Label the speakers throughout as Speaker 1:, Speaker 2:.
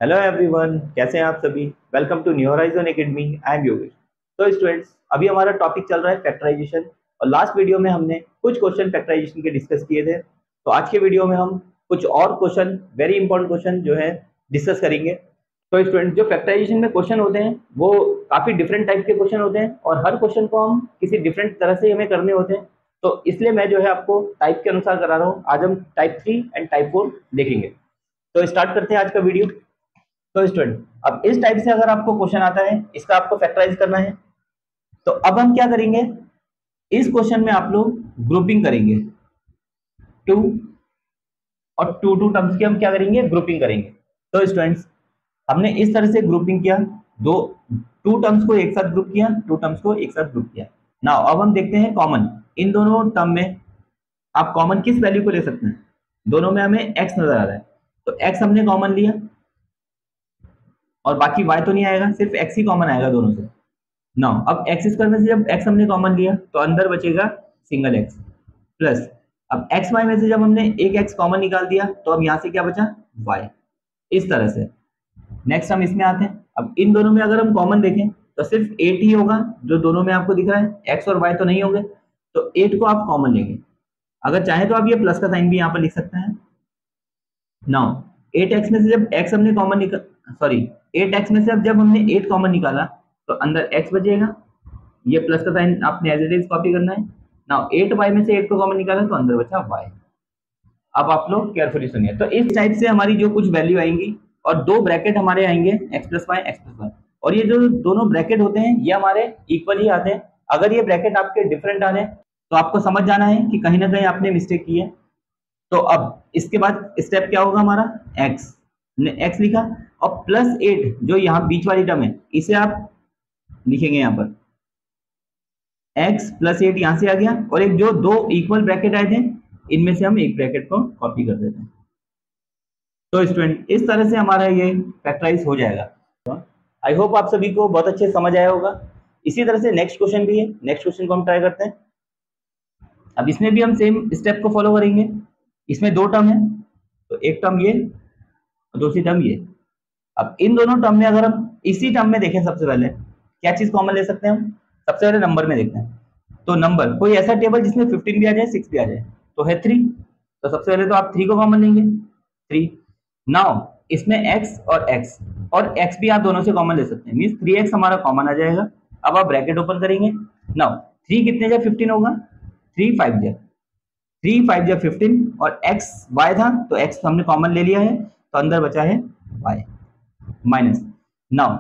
Speaker 1: Hello everyone, कैसे हैं आप सभी। Welcome to new horizon academy. I am Yogesh. तो स्टूडेंट्स, अभी हमारा टॉपिक चल रहा है फैक्टराइजेशन और लास्ट वीडियो में हमने कुछ क्वेश्चन फैक्टराइजेशन के डिस्कस किए थे। तो आज के वीडियो में हम कुछ और क्वेश्चन, वेरी इंपॉर्टेंट क्वेश्चन जो है डिस्कस करेंगे। तो स्टूडेंट, जो फैक्टराइजेशन में क्वेश्चन होते हैं वो काफ़ी डिफरेंट टाइप के क्वेश्चन होते हैं और हर क्वेश्चन को हम किसी डिफरेंट तरह से हमें करने होते हैं। तो इसलिए मैं जो है आपको टाइप के अनुसार करा रहा हूँ। आज हम टाइप 3 एंड टाइप 4 देखेंगे। तो स्टार्ट करते हैं आज का वीडियो। तो स्टूडेंट, अब इस टाइप से अगर आपको क्वेश्चन आता है, इसका आपको फैक्टराइज करना है, तो अब हम क्या करेंगे, इस क्वेश्चन में आप लोग ग्रुपिंग करेंगे। टू और टू टू टर्म्स की हम क्या करेंगे, ग्रुपिंग करेंगे। तो स्टूडेंट्स, हमने इस तरह से ग्रुपिंग किया, दो टू टर्म्स को एक साथ ग्रुप किया, टू टर्म्स को एक साथ ग्रुप किया। नाउ अब हम देखते हैं कॉमन। इन दोनों टर्म में आप कॉमन किस वैल्यू को ले सकते हैं। दोनों में हमें एक्स नजर आ रहा है, तो एक्स हमने कॉमन लिया और बाकी y तो नहीं आएगा, सिर्फ x ही कॉमन आएगा दोनों से। नाउ अब एक्स स्क्वायर में से जब x हमने कॉमन लिया तो अंदर बचेगा सिंगल x प्लस, अब एक्स वाई में से जब हमने एक x कॉमन निकाल दिया तो अब यहाँ से क्या बचा, y। इस तरह से नेक्स्ट हम इसमें आते हैं। अब इन दोनों में अगर हम कॉमन देखें तो सिर्फ 8 ही होगा जो दोनों में आपको दिख रहा है, x और y तो नहीं होंगे, तो 8 को आप कॉमन लेंगे। अगर चाहे तो आप ये प्लस का साइन भी यहाँ पर लिख सकते हैं। नाउ 8x में से जब x हमने कॉमन निकाल, सॉरी 8x में से अब जब हमने 8 कॉमन निकाला तो अंदर x बचेगा, ये प्लस का साइन आपने एज इट इज कॉपी करना है। नाउ 8y में से 8 को कॉमन निकाला तो अंदर बचा y। अब आप लोग केयरफुली सुनिए। तो इस टाइप से हमारी जो कुछ वैल्यू आएंगी और दो ब्रैकेट हमारे आएंगे x plus y, x plus y, और ये जो दोनों ब्रैकेट होते हैं ये हमारे इक्वल ही आते हैं। अगर ये ब्रैकेट आपके डिफरेंट आ रहे हैं तो आपको समझ जाना है कि कहीं ना कहीं आपने मिस्टेक की है। तो अब इसके बाद स्टेप क्या होगा हमारा, x ने x लिखा और प्लस 8 जो यहाँ बीच वाली टर्म है इसे आप लिखेंगे यहाँ पर, x प्लस 8 यहाँ से आ गया, और एक जो दो इक्वल ब्रैकेट आए थे इनमें से हम एक ब्रैकेट को कॉपी कर देते हैं। तो स्टूडेंट, इस तरह से हमारा ये फैक्टराइज हो जाएगा। आई होप आप सभी को बहुत अच्छे समझ आया होगा। इसी तरह से नेक्स्ट क्वेश्चन भी है, नेक्स्ट क्वेश्चन को हम ट्राई करते हैं। अब इसमें भी हम सेम स्टेप को फॉलो करेंगे। इसमें दो टर्म है, तो एक टर्म ये और दूसरी टर्म ये। अब इन दोनों टर्म में अगर हम इसी टर्म में देखें, सबसे पहले क्या चीज कॉमन ले सकते हैं हम, सबसे पहले नंबर में देखते हैं। तो नंबर, कोई ऐसा टेबल जिसमें 15 भी आ जाए, 6 भी आ जाए, तो है 3। तो सबसे पहले तो आप 3 को कॉमन लेंगे, 3। नाउ इसमें x और x भी आप दोनों से कॉमन ले सकते हैं, मींस 3x हमारा कॉमन आ जाएगा। अब आप ब्रैकेट ओपन करेंगे। नाउ 3 कितने जा 15 होगा, 3 5 जा 3 5 जा 15, और x y था तो x हमने कॉमन ले लिया है, तो अंदर बचा है y माइनस। नाउ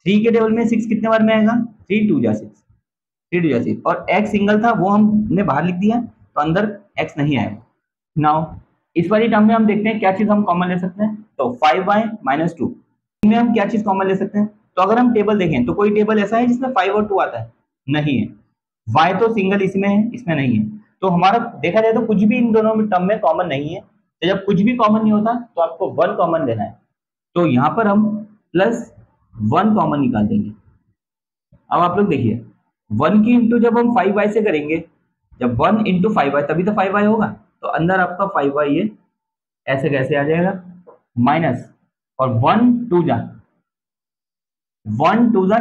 Speaker 1: 3 के टेबल में 6 कितने बार में आएगा, 3 2 जा 6, 3 2 जा 6, और x सिंगल था वो हमने बाहर लिख दिया, तो अंदर x नहीं आएगा। नाउ इस वाली टर्म में हम देखते हैं क्या चीज हम कॉमन ले सकते हैं। तो 5y माइनस 2 में हम क्या चीज कॉमन ले सकते हैं। तो अगर हम टेबल देखें तो कोई टेबल ऐसा है जिसमें 5 और 2 आता है, नहीं है। y तो सिंगल इसमें है, इसमें नहीं है। तो हमारा देखा जाए तो कुछ भी इन दोनों में टर्म में कॉमन नहीं है। तो जब कुछ भी कॉमन नहीं होता तो आपको 1 कॉमन लेना है। तो यहाँ पर हम +1 कॉमन निकाल देंगे। अब आप लोग देखिए, 1 की इंटू जब हम 5y से करेंगे, जब 1 इंटू 5y तभी तो 5y होगा, तो अंदर आपका 5y ये ऐसे कैसे आ जाएगा, माइनस, और 1 2 जा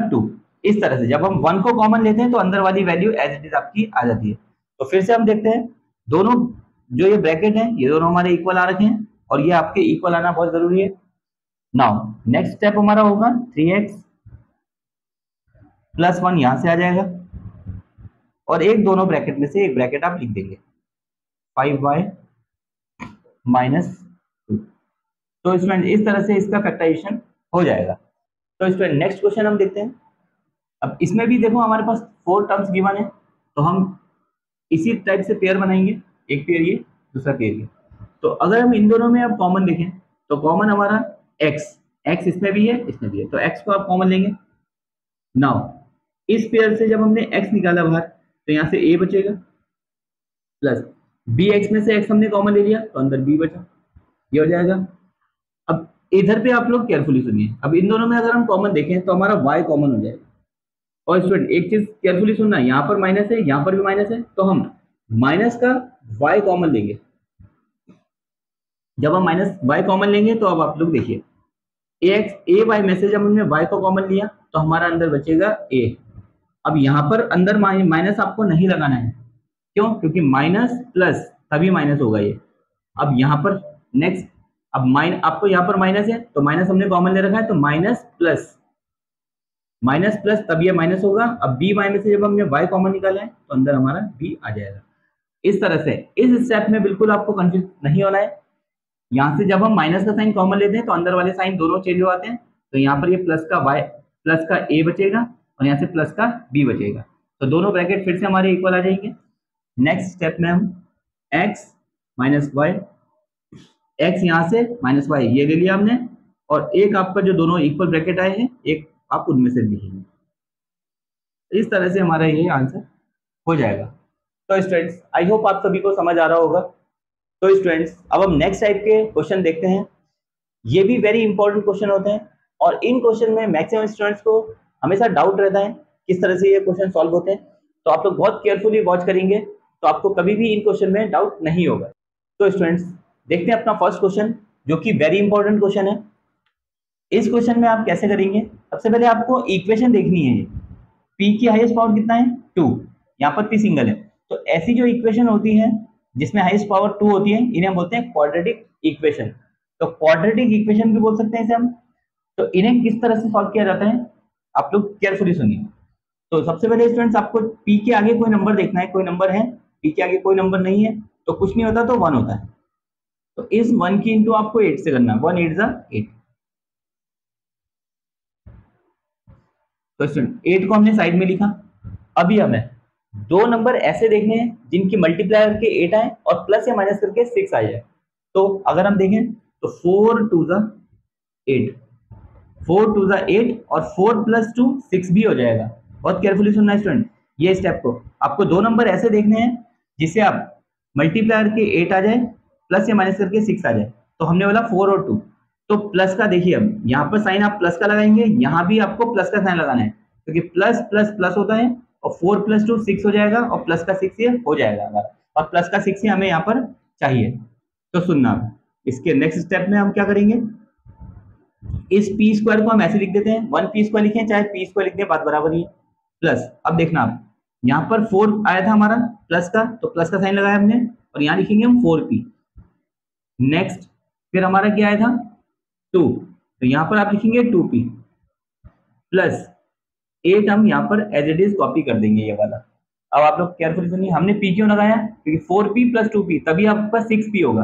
Speaker 1: 2। इस तरह से जब हम 1 को कॉमन लेते हैं तो अंदर वाली वैल्यू एज इट इज आपकी आ जाती है। तो फिर से हम देखते हैं, दोनों जो ये ब्रैकेट है ये दोनों हमारे इक्वल आ रखे हैं, और ये आपके इक्वल आना बहुत जरूरी है। नाउ नेक्स्ट स्टेप हमारा होगा 3x प्लस 1 यहां से आ जाएगा, और एक दोनों ब्रैकेट में से एक ब्रैकेट आप लिख देंगे, 5y माइनस 2। तो स्टूडेंट, इस तरह से इसका फैक्टराइजेशन हो जाएगा। तो स्टूडेंट, नेक्स्ट क्वेश्चन हम देखते हैं। अब इसमें भी देखो हमारे पास 4 टर्म्स गिवन है, तो हम इसी टाइप से पेयर बनाएंगे, एक पेयर ये, दूसरा पेयर ये। तो अगर हम इन दोनों में अब कॉमन देखें तो कॉमन हमारा x इसमें भी है, इसमें भी है, तो x को आप कॉमन लेंगे। नाउ इस पेयर से जब हमने x निकाला बाहर तो यहाँ से a बचेगा, प्लस bx में से x हमने कॉमन ले लिया तो अंदर b बचा, ये हो जाएगा। अब इधर पे आप लोग केयरफुली सुनिए, अब इन दोनों में अगर हम कॉमन देखें तो हमारा y कॉमन हो जाएगा। और स्टूडेंट, एक चीज केयरफुली सुनना, यहाँ पर माइनस है, यहाँ पर भी माइनस है, तो हम माइनस का y कॉमन लेंगे। जब हम माइनस y कॉमन लेंगे तो अब आप लोग देखिए, ए वाई में से जब हमने वाई को कॉमन लिया तो हमारा अंदर बचेगा ए। अब यहाँ पर अंदर माइनस आपको नहीं लगाना है, क्यों? क्योंकि माइनस प्लस तभी माइनस होगा ये। अब यहाँ पर नेक्स्ट, अब आपको यहाँ पर माइनस है तो माइनस हमने कॉमन ले रखा है, तो माइनस प्लस तब ये माइनस होगा। अब बी वाई में से जब हमने वाई कॉमन निकाला है तो अंदर हमारा बी आ जाएगा। इस तरह से इस स्टेप में बिल्कुल आपको कंफ्यूज नहीं होना है। यहाँ से जब हम माइनस का साइन कॉमन लेते हैं तो अंदर वाले साइन दोनों चेंज हो जाते हैं। तो यहाँ पर ये प्लस का ए बचेगा और यहाँ से प्लस का बी बचेगा, तो दोनों ब्रैकेट फिर से हमारे इक्वल आ जाएंगे। नेक्स्ट स्टेप में हम एक्स माइनस वाई, एक्स यहाँ से माइनस वाई ये ले लिया हमने, और एक आपका जो दोनों इक्वल ब्रैकेट आए हैं एक आप उनमें से लिखेंगे। इस तरह से हमारा ये आंसर हो जाएगा। तो स्टूडेंट्स आई होप आप सभी को समझ आ रहा होगा। तो स्टूडेंट्स अब हम नेक्स्ट टाइप के क्वेश्चन देखते हैं। ये भी वेरी इंपॉर्टेंट क्वेश्चन होते हैं और इन क्वेश्चन में मैक्सिमम स्टूडेंट्स को हमेशा डाउट रहता है किस तरह से ये क्वेश्चन सॉल्व होते हैं। तो आप लोग बहुत केयरफुली वॉच करेंगे तो आपको कभी भी इन क्वेश्चन में डाउट नहीं होगा। तो स्टूडेंट्स देखते हैं अपना फर्स्ट क्वेश्चन, जो कि वेरी इंपॉर्टेंट क्वेश्चन है। इस क्वेश्चन में आप कैसे करेंगे, सबसे पहले आपको इक्वेशन देखनी है। पी की हाईएस्ट पावर कितना है? 2। यहाँ पर पी सिंगल है, तो ऐसी जो इक्वेशन होती है जिसमें हाईएस्ट पावर 2 होती है इन्हें हम बोलते हैं क्वाड्रेटिक इक्वेशन। तो क्वाड्रेटिक इक्वेशन भी बोल सकते हैं इसे हम। तो इन्हें किस तरह से सॉल्व किया जाता है आप लोग केयरफुली सुनिए। तो सबसे पहले स्टूडेंट्स आपको पी के आगे कोई नंबर देखना है। कोई नंबर है, पी के आगे कोई नंबर नहीं है तो कुछ नहीं होता, तो 1 होता है। तो इस 1 की इंटू आपको 8 से करना, 1 8 जा 8। तो स्टूडेंट 8 को हमने साइड में लिखा। अभी हमें दो नंबर ऐसे देखने हैं जिनकी मल्टीप्लाई करके 8 आए और प्लस या माइनस करके 6 आ जाए। तो अगर हम देखें तो 4 2 जा 8, 4 2 जा 8 और 4 प्लस 2 6 भी हो जाएगा। बहुत केयरफुली सुनना है स्टूडेंट ये स्टेप को। आपको दो नंबर ऐसे देखने हैं जिसे आप मल्टीप्लाई करके 8 आ जाए प्लस या माइनस करके 6 आ जाए। तो हमने बोला 4 और 2, तो प्लस का देखिए, अब यहाँ पर साइन आप प्लस का लगाएंगे, यहाँ भी आपको प्लस का साइन लगाना है क्योंकि प्लस प्लस प्लस होता है। और 4 प्लस 2 6 हो जाएगा और प्लस का 6 ये हो जाएगा हमारा, और प्लस का 6 ही हमें यहाँ पर चाहिए। तो सुनना, इसके नेक्स्ट स्टेप में हम क्या करेंगे, इस पी स्क्वायर को हम ऐसे लिख देते हैं, 1 पी स्क्वायर लिखें चाहे पी स्क्वायर लिख दें, बात बराबर ही है। प्लस अब देखना आप, यहाँ पर 4 आया था हमारा प्लस का, तो प्लस का साइन लगाया हमने और यहाँ लिखेंगे हम 4p। नेक्स्ट फिर हमारा क्या आया था 2, तो यहाँ पर आप लिखेंगे 2p प्लस 8 हम यहाँ पर एज इट इज कॉपी कर देंगे ये वाला। अब आप लोग केयरफुली सुनिए, हमने p क्यों लगाया, क्योंकि 4p प्लस 2p तभी आपका 6p होगा।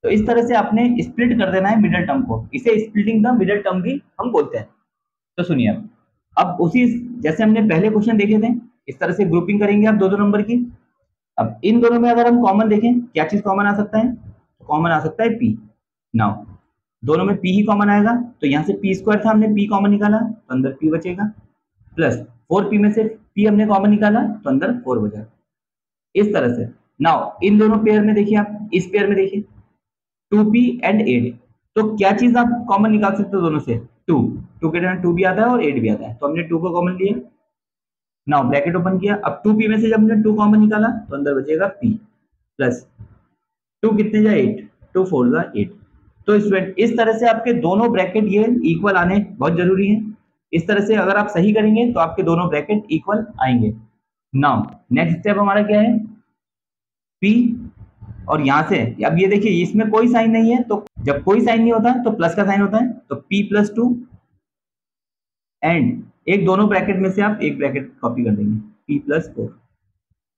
Speaker 1: तो इस तरह से आपने स्प्लिट कर देना है मिडिल टर्म को, इसे स्प्लिटिंग द मिडिल टर्म भी हम बोलते हैं। तो सुनिए अब उसी जैसे हमने पहले क्वेश्चन देखे थे इस तरह से ग्रुपिंग करेंगे आप दो दो नंबर की। अब इन दोनों में अगर हम कॉमन देखें क्या चीज कॉमन आ सकता है, तो कॉमन आ सकता है p। नाउ दोनों में p ही कॉमन आएगा, तो यहाँ से p स्क्वायर था हमने p कॉमन निकाला तो अंदर p बचेगा, प्लस 4p में से p हमने कॉमन निकाला तो अंदर 4 बचा। इस तरह से नाउ इन दोनों पेयर में देखिए, आप इस पेयर में देखिए 2p एंड 8, तो क्या चीज आप कॉमन निकाल सकते हो दोनों से, 2 के टर्न 2 भी आता है और 8 भी आता है, तो हमने 2 को कॉमन लिया। नाउ ब्रैकेट ओपन किया, अब 2p में से जब हमने 2 कॉमन निकाला तो अंदर बचेगा p प्लस 2 कितने जा 8, 2 4 जा 8। तो स्टूडेंट इस तरह से आपके दोनों ब्रैकेट ये इक्वल आने बहुत जरूरी है। इस तरह से अगर आप सही करेंगे तो आपके दोनों ब्रैकेट इक्वल आएंगे। नाउ नेक्स्ट स्टेप हमारा क्या है, p, और यहां से अब ये देखिए इसमें कोई साइन नहीं है, तो जब कोई साइन नहीं होता तो प्लस का साइन होता है, तो p प्लस 2 एंड एक दोनों ब्रैकेट में से आप एक ब्रैकेट कॉपी कर देंगे p प्लस 4।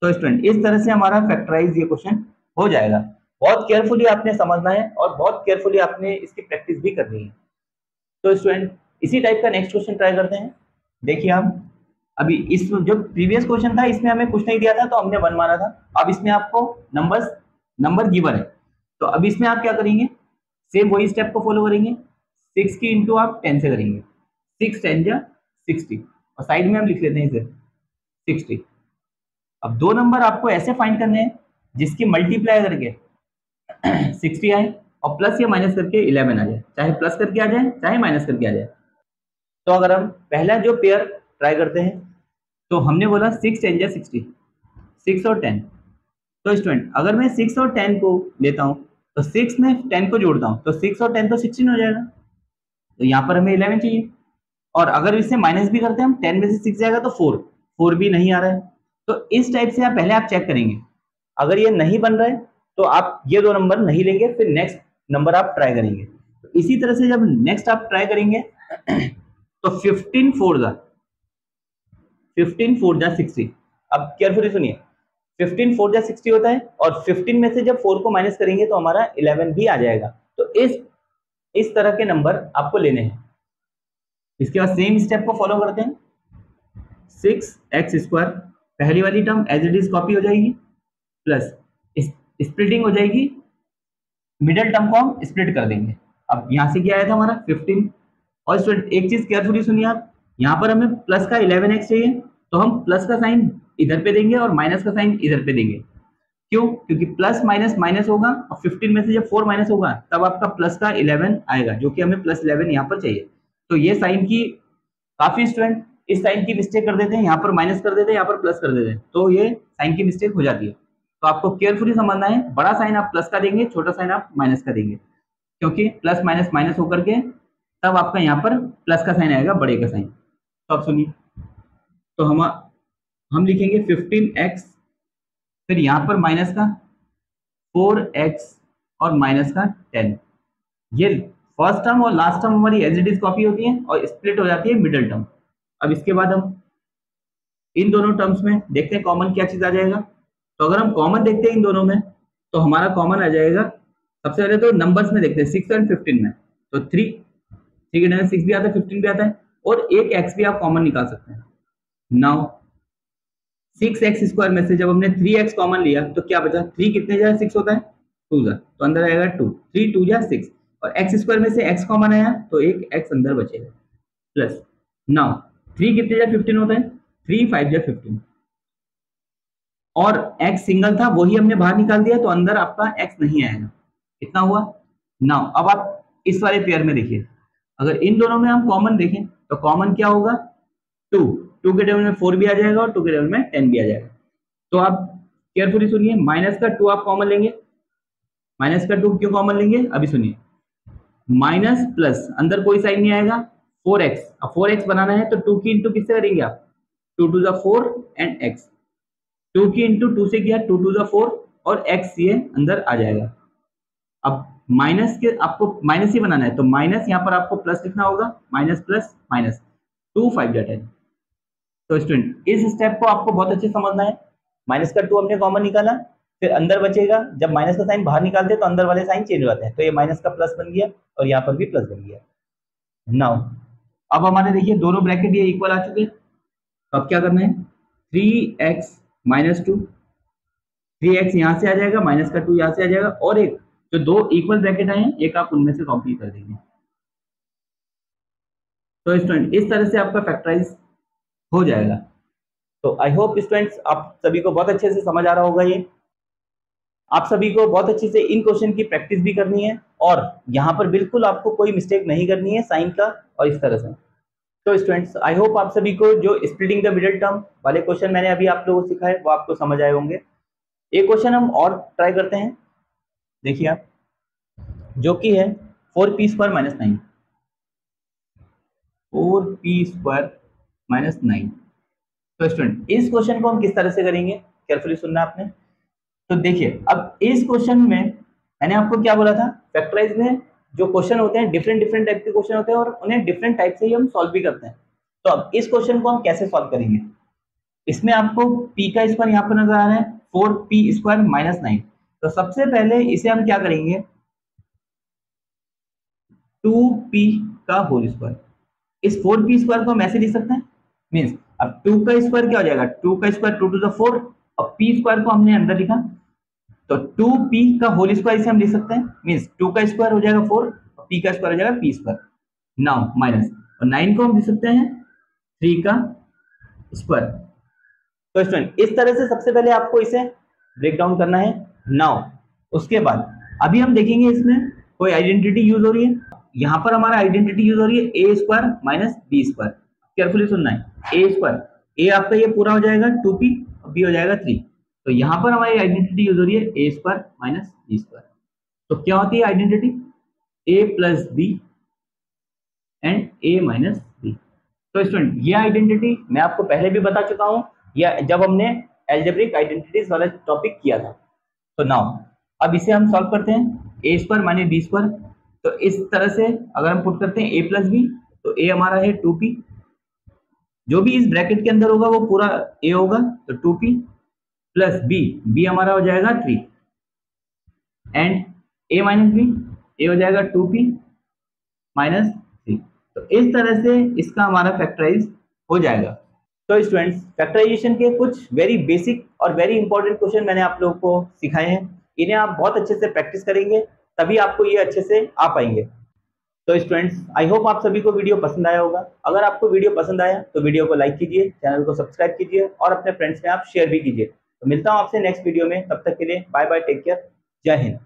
Speaker 1: तो स्टूडेंट इस तरह से हमारा फैक्टराइज ये क्वेश्चन हो जाएगा। बहुत केयरफुली आपने समझना है और बहुत केयरफुली आपने इसकी प्रैक्टिस भी करनी है। तो स्टूडेंट इसी टाइप का नेक्स्ट क्वेश्चन ट्राई करते हैं। देखिए आप अभी इस जो प्रीवियस क्वेश्चन था इसमें हमें कुछ नहीं दिया था तो हमने 1 माना था। अब इसमें आपको नंबर गिवन है, तो अब इसमें आप क्या करेंगे, सेम वही स्टेप को फॉलो करेंगे। 6 की इंटू आप 10 से करेंगे, 6 10 जा 60 और साइड में हम लिख लेते हैं इसे 60। अब दो नंबर आपको ऐसे फाइंड करने हैं जिसकी मल्टीप्लाई करके 60 आए और प्लस या माइनस करके 11 आ जाए, चाहे प्लस करके आ जाए चाहे माइनस करके आ जाए। तो अगर हम पहला जो पेयर ट्राई करते हैं तो हमने बोला 6 10 जा 60, 6 और 10। तो स्टूडेंट अगर मैं 6 और 10 को लेता हूं तो 6 में 10 को जोड़ता हूं तो 6 और 10 तो 16 हो जाएगा। तो यहाँ पर हमें 11 चाहिए। और अगर इससे माइनस भी करते हैं हम, 10 में से 6 जाएगा तो 4 भी नहीं आ रहा है। तो इस टाइप से आप पहले आप चेक करेंगे, अगर ये नहीं बन रहा है तो आप ये 2 नंबर नहीं लेंगे, फिर नेक्स्ट नंबर आप ट्राई करेंगे। तो इसी तरह से जब नेक्स्ट आप ट्राई करेंगे तो 15 4 जा 60। अब केयरफुली सुनिए, 15 4 जा 60 होता है, और 15 में से जब 4 को माइनस करेंगे तो हमारा 11 भी आ जाएगा। तो इस तरह के नंबर आपको लेने हैं। इसके बाद सेम स्टेप को फॉलो करते हैं। 6x² पहली वाली term as it is copy हो जाएगी, प्लस स्प्लिटिंग हो जाएगी, मिडिल टर्म को हम स्प्लिट कर देंगे। अब यहां से क्या आया था हमारा 15। और स्टूडेंट एक चीज केयरफुली सुनिए आप, यहाँ पर हमें प्लस का 11x चाहिए, तो हम प्लस का साइन इधर पे देंगे और माइनस का साइन इधर पे देंगे। क्यों? क्योंकि प्लस माइनस माइनस होगा, और 15 में से जब 4 माइनस होगा तब आपका प्लस का 11 आएगा, जो कि हमें प्लस 11 यहाँ पर चाहिए। तो ये साइन की काफी स्टूडेंट इस साइन की मिस्टेक कर देते हैं, यहाँ पर माइनस कर देते हैं, यहाँ पर प्लस कर देते हैं, तो ये साइन की मिस्टेक हो जाती है। तो आपको केयरफुली समझना है, बड़ा साइन आप प्लस का देंगे, छोटा साइन आप माइनस का देंगे, क्योंकि प्लस माइनस माइनस होकर के तब आपका यहाँ पर प्लस का साइन आएगा, बड़े का साइन। तो आप सुनिए, तो हम लिखेंगे 15x, फिर यहाँ पर माइनस का 4x और माइनस का 10। ये फर्स्ट टर्म और लास्ट टर्म हमारी एज इट इज कॉपी होती है और स्प्लिट हो जाती है मिडिल टर्म। अब इसके बाद हम इन दोनों टर्म्स में देखते हैं कॉमन क्या चीज आ जाएगा। तो अगर हम कॉमन देखते हैं इन दोनों में, तो हमारा कॉमन आ जाएगा, सबसे पहले तो नंबर्स में देखते हैं 6 और 15 में, तो 3 के डन 6 भी आता है, 15 भी आता है, और एक x भी आप कॉमन निकाल सकते हैं। नाउ 6x² में से जब हमने 3x कॉमन लिया तो क्या बचा, 3 कितने जा 6 होता है, 2 जा, तो अंदर आएगा 2, 3 2 जा 6, और x² में से x कॉमन आया तो एक x अंदर बचेगा, प्लस नाउ 3 कितने जा 15 होता है, 3 5 जा 15, और x सिंगल था वही हमने बाहर निकाल दिया, तो अंदर आपका x नहीं आएगा। कितना हुआ। नाउ अब आप इस वाले पेयर में देखिए, अगर इन दोनों में हम कॉमन देखें तो कॉमन क्या होगा, 2 के टेबल में 4 भी आ जाएगा और 2 के टेबल में 10 भी आ जाएगा। तो आप केयरफुली सुनिए, माइनस का 2 आप कॉमन लेंगे, माइनस का 2 क्यों कॉमन लेंगे, अभी सुनिए, माइनस प्लस अंदर कोई साइन नहीं आएगा, 4x, अब 4x बनाना है तो 2 की इंटू किससे करेंगे आप, 2 2 4 एंड x, 2 की इंटू 2 से किया, 2 2 4 और x ये अंदर आ जाएगा। अब माइनस के आपको माइनस ही बनाना है, तो माइनस यहाँ पर आपको प्लस लिखना होगा, माइनस प्लस माइनस, 2 5 जा 10। तो स्टूडेंट इस स्टेप को आपको बहुत अच्छे समझना है। माइनस का 2 हमने कॉमन निकाला, फिर अंदर बचेगा, जब माइनस का साइन बाहर निकालते हैं तो अंदर वाले साइन चेंज हो जाते हैं, तो ये माइनस का प्लस बन गया और यहाँ पर भी प्लस बन गया। नाउ अब हमारे देखिए दोनों ब्रैकेट ये इक्वल आ चुके हैं, तो अब क्या करना है, 3x माइनस 2, 3x यहाँ से आ जाएगा, माइनस का 2 यहाँ से आ जाएगा, और एक जो दो इक्वल ब्रैकेट आए हैं एक आप उनमें से कॉपी कर देंगे। तो स्टूडेंट इस तरह से आपका फैक्टराइज हो जाएगा। तो आई होप स्टूडेंट्स आप सभी को बहुत अच्छे से समझ आ रहा होगा ये। आप सभी को बहुत अच्छे से इन क्वेश्चन की प्रैक्टिस भी करनी है, और यहाँ पर बिल्कुल आपको कोई मिस्टेक नहीं करनी है साइन का और इस तरह से। तो स्टूडेंट्स आई होप आप सभी को जो स्प्लिटिंग द मिडिल टर्म वाले क्वेश्चन मैंने अभी आप लोगों को सिखाए वो आपको समझ आए होंगे। एक क्वेश्चन हम और ट्राई करते हैं, देखिए आप, जो कि है 4p² माइनस 9, 4p² माइनस 9। तो स्टूडेंट इस क्वेश्चन को हम किस तरह से करेंगे, केयरफुली सुनना आपने। तो देखिए अब इस क्वेश्चन में मैंने आपको क्या बोला था, फैक्टराइज में जो क्वेश्चन होते हैं डिफरेंट टाइप के क्वेश्चन होते हैं और उन्हें डिफरेंट टाइप से ही हम सॉल्व भी करते हैं। तो अब इस क्वेश्चन को हम कैसे सॉल्व करेंगे, इसमें आपको p का स्क्वायर यहाँ पर नजर आ रहा है 4p² माइनस 9। तो सबसे पहले इसे हम क्या करेंगे, 2p का होल स्क्वायर, इस 4p² को हम ऐसे लिख सकते हैं, मीन्स अब 2 का स्क्वायर क्या हो जाएगा, 2 का स्क्वायर 2 to the 4, और p² को हमने अंदर लिखा, तो 2p का होल स्क्वायर इसे हम लिख सकते हैं, मीन्स 2 का स्क्वायर हो जाएगा 4 और p का स्क्वायर हो जाएगा p²। नाउ माइनस, और 9 को हम लिख सकते हैं 3 का स्क्वायर। तो स्टूडेंट इस तरह से सबसे पहले आपको इसे ब्रेक डाउन करना है। नाउ उसके बाद अभी हम देखेंगे इसमें कोई आइडेंटिटी यूज हो रही है, यहाँ पर हमारा आइडेंटिटी यूज हो रही है a² माइनस b²। केयरफुली सुनना है, a², a आपका ये पूरा हो जाएगा 2p और b हो जाएगा 3, तो यहाँ पर हमारी आइडेंटिटी यूज हो रही है a² माइनस b²। तो क्या होती है identity, a plus b and a minus b. तो स्टूडेंट ये आइडेंटिटी मैं आपको पहले भी बता चुका हूँ, या जब हमने एल्जेब्रिक आइडेंटिटीज वाला टॉपिक किया था। तो नाउ अब इसे हम सॉल्व करते हैं, ए स्क्वायर माइनस बी स्क्वायर। तो इस तरह से अगर हम पुट करते हैं ए प्लस बी, तो ए हमारा है 2p, जो भी इस ब्रैकेट के अंदर होगा वो पूरा ए होगा, तो 2p प्लस बी, बी हमारा हो जाएगा 3, एंड ए माइनस बी, ए हो जाएगा 2p माइनस 3। तो इस तरह से इसका हमारा फैक्टराइज हो जाएगा। तो स्टूडेंट्स, फैक्टराइजेशन के कुछ वेरी बेसिक और वेरी इंपॉर्टेंट क्वेश्चन मैंने आप लोगों को सिखाए हैं, इन्हें आप बहुत अच्छे से प्रैक्टिस करेंगे तभी आपको ये अच्छे से आ पाएंगे। तो स्टूडेंट्स, आई होप आप सभी को वीडियो पसंद आया होगा। अगर आपको वीडियो पसंद आया तो वीडियो को लाइक कीजिए, चैनल को सब्सक्राइब कीजिए और अपने फ्रेंड्स में आप शेयर भी कीजिए। तो मिलता हूँ आपसे नेक्स्ट वीडियो में, तब तक के लिए बाय बाय, टेक केयर, जय हिंद।